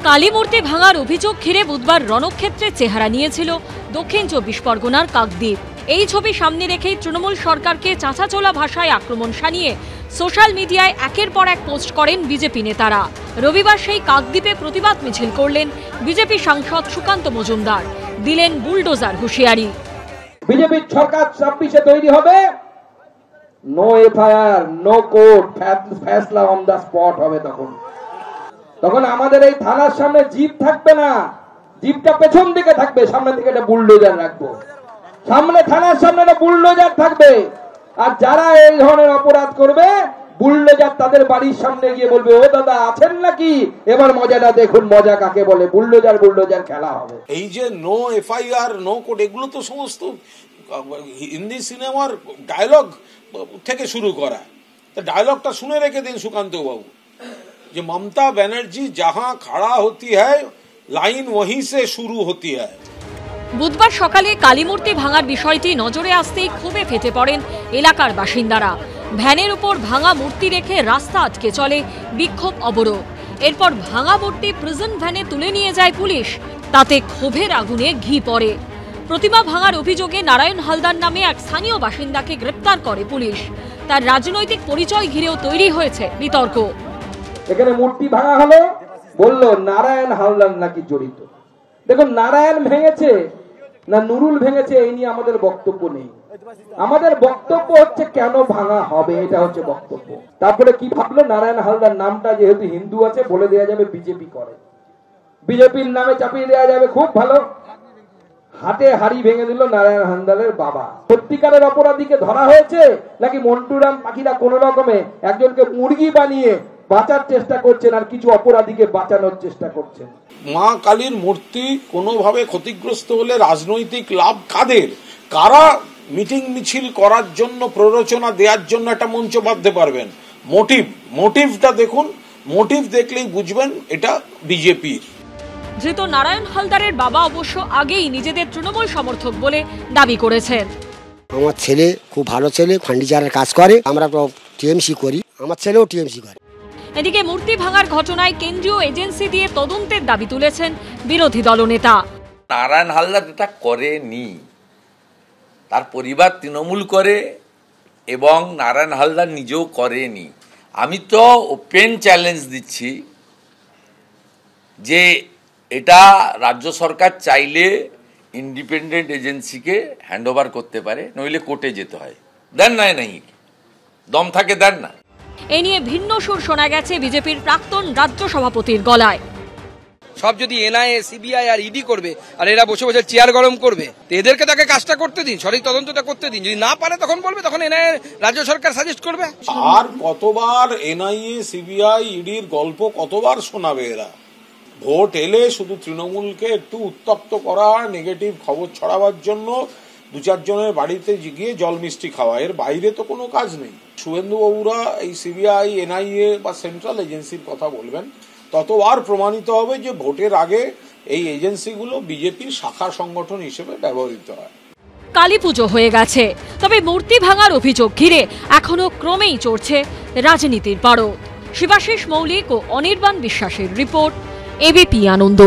কালী মূর্তি ভাঙার অভিযোগ ঘিরে বুধবার রণক্ষেত্রের চেহারা নিয়েছিল দক্ষিণ 24 পরগনার কাকদ্বীপ। এই ছবি সামনে রেখেই তৃণমূল সরকারকে চাঁচাচোলা ভাষায় আক্রমণ শানিয়ে সোশ্যাল মিডিয়ায় একের পর এক পোস্ট করেন বিজেপি নেতারা। রবিবার সেই কাকদ্বীপে প্রতিবাদ মিছিল করলেন বিজেপি সাংসদ সুকান্ত মজুমদার, দিলেন বুলডোজার হুঁশিয়ারি। বিজেপির সরকার 26-এ তৈরি হবে, নো এফআইআর, নো কোর্ট, ফেসলা অন দা স্পট হবে। তখন আমাদের এই থানার সামনে জিপ থাকবে না, জিপটা পেছন দিকে থাকবে, সামনে দিকে একটা বুলডোজার রাখবো। সামনে থানার সামনে একটা বুলডোজার থাকবে, আর যারা এই ধরনের অপরাধ করবে বুলডোজার তাদের বাড়ির সামনে গিয়ে বলবে, ও দাদা আছেন নাকি, এবার মজাটা দেখুন, মজা কাকে বলে। বুলডোজার খেলা হবে। এই যে নো এফআইআর, নো কোর্ট, এগুলো তো সমস্ত হিন্দি সিনেমার ডায়লগ থেকে শুরু করা। তা ডায়লগটা শুনে রেখে দিন সুকান্ত বাবু, যে মমতা ব্যানার্জি जहां खड़ा होती है लाइन वहीं से शुरू होती है। বুধবার সকালে কালীমূর্তি ভাঙার বিষয়টি নজরে আসতেই ক্ষোভে ফেটে পড়েন এলাকার বাসিন্দারা। ভ্যানের উপর ভাঙা মূর্তি রেখে রাস্তা আটকে চলে বিক্ষোভ অবরোধ। এরপর ভাঙা মূর্তি প্রিজন ভ্যানে তুলে নিয়ে যায় পুলিশ, তাতে ক্ষোভের আগুনে ঘি পড়ে। প্রতিমা ভাঙার অভিযোগে নারায়ণ হালদার নামে এক স্থানীয় বাসিন্দাকে গ্রেপ্তার করে পুলিশ। তার রাজনৈতিক পরিচয় ঘিরেও তৈরি হয়েছে বিতর্ক। এখানে মূর্তি ভাঙা হলো, বলল নারায়ণ হালদার নাকি জড়িত। দেখুন, নারায়ণ ভেঙেছে না নুরুল ভেঙেছে এই নিয়ে আমাদের বক্তব্য নেই। আমাদের বক্তব্য হচ্ছে কেন ভাঙা হবে, এটা হচ্ছে বক্তব্য। তারপরে কি ভাবলো, নারায়ণ হালদার নামটা যেহেতু হিন্দু আছে বলে দেওয়া যাবে বিজেপি করে, বিজেপির নামে চাপিয়ে দেওয়া যাবে, খুব ভালো। হাতে হাড়ি ভেঙে দিল নারায়ণ হালদারের বাবা। সত্যিকারের অপরাধীকে ধরা হয়েছে নাকি মন্টুরাম পাখিরা কোন রকমে একজনকে মুরগি বানিয়ে বাঁচার চেষ্টা করছেন আর কিছু অপরাধীকে বাঁচানোর চেষ্টা করছেন? মা কালীর মূর্তি কোনোভাবে ক্ষতিগ্রস্ত হলে রাজনৈতিক লাভ কাদের? কারা মিটিং মিছিল করার জন্য, প্ররোচনা দেওয়ার জন্য একটা মঞ্চ বাঁধতে পারবেন? মোটিভটা দেখুন, মোটিভ দেখলেই বুঝবেন এটা বিজেপির। ধৃত নারায়ণ হালদারের বাবা অবশ্য আগেই নিজেদের তৃণমূল সমর্থক বলে দাবি করেছেন। আমার ছেলে খুব ভালো ছেলে, ফার্নিচারের কাজ করে, আমরা টিএমসি করি, আমার ছেলেও টিএমসি করে। এদিকে মূর্তি ভাঙার ঘটনায় কেন্দ্রীয় এজেন্সি দিয়ে তদন্তের দাবি তুলেছেন বিরোধী দলনেতা। নারায়ণ হালদার এটা করেনি, তার পরিবার তৃণমূল করে এবং নারায়ণ হালদার নিজেও করেনি। আমি তো ওপেন চ্যালেঞ্জ দিচ্ছি যে এটা রাজ্য সরকার চাইলে ইন্ডিপেন্ডেন্ট এজেন্সিকে হ্যান্ডওভার করতে পারে, নইলে কোর্টে যেতে হয়। দেন নাই দম থাকে দেন না। এ নিয়ে ভিন্ন সুর শোনা গেছে বিজেপির প্রাক্তন রাজ্য সভাপতির গলায়। সব যদি এনআইএ, সিবিআই আর ইডি করবে আর এরা বসে বসে চেয়ার গরম করবে, তো এদেরকে তাকে কাজটা করতে দিন, সঠিক তদন্তটা করতে দিন। যদি না পারে তখন বলবে, তখন এনআইএ রাজ্য সরকার সাজেস্ট করবে। আর কতবার এনআইএ, সিবিআই, ইডির গল্প কতবার শোনাবে এরা? ভোট এলে শুধু তৃণমূলকে একটু উত্তপ্ত করা, নেগেটিভ খবর ছড়াবার জন্য দু চারজনের বাড়িতে গিয়ে জল মিষ্টি খাওয়া, এর বাইরে তো কোনো কাজ নেই। শুভেন্দু বাবুরা এই সিবিআই, এনআইএ বা সেন্ট্রাল এজেন্সির কথা বলবেন, ততবার প্রমাণিত হবে যে ভোটের আগে এই এজেন্সিগুলো বিজেপির শাখা সংগঠন হিসেবে ব্যবহৃত হয়। কালী পুজো হয়ে গেছে, তবে মূর্তি ভাঙার অভিযোগ ঘিরে এখনো ক্রমেই চড়ছে রাজনীতির পারদ। শিবাশিস মৌলিক ও অনির্বাণ বিশ্বাসের রিপোর্ট, এবিপি আনন্দ।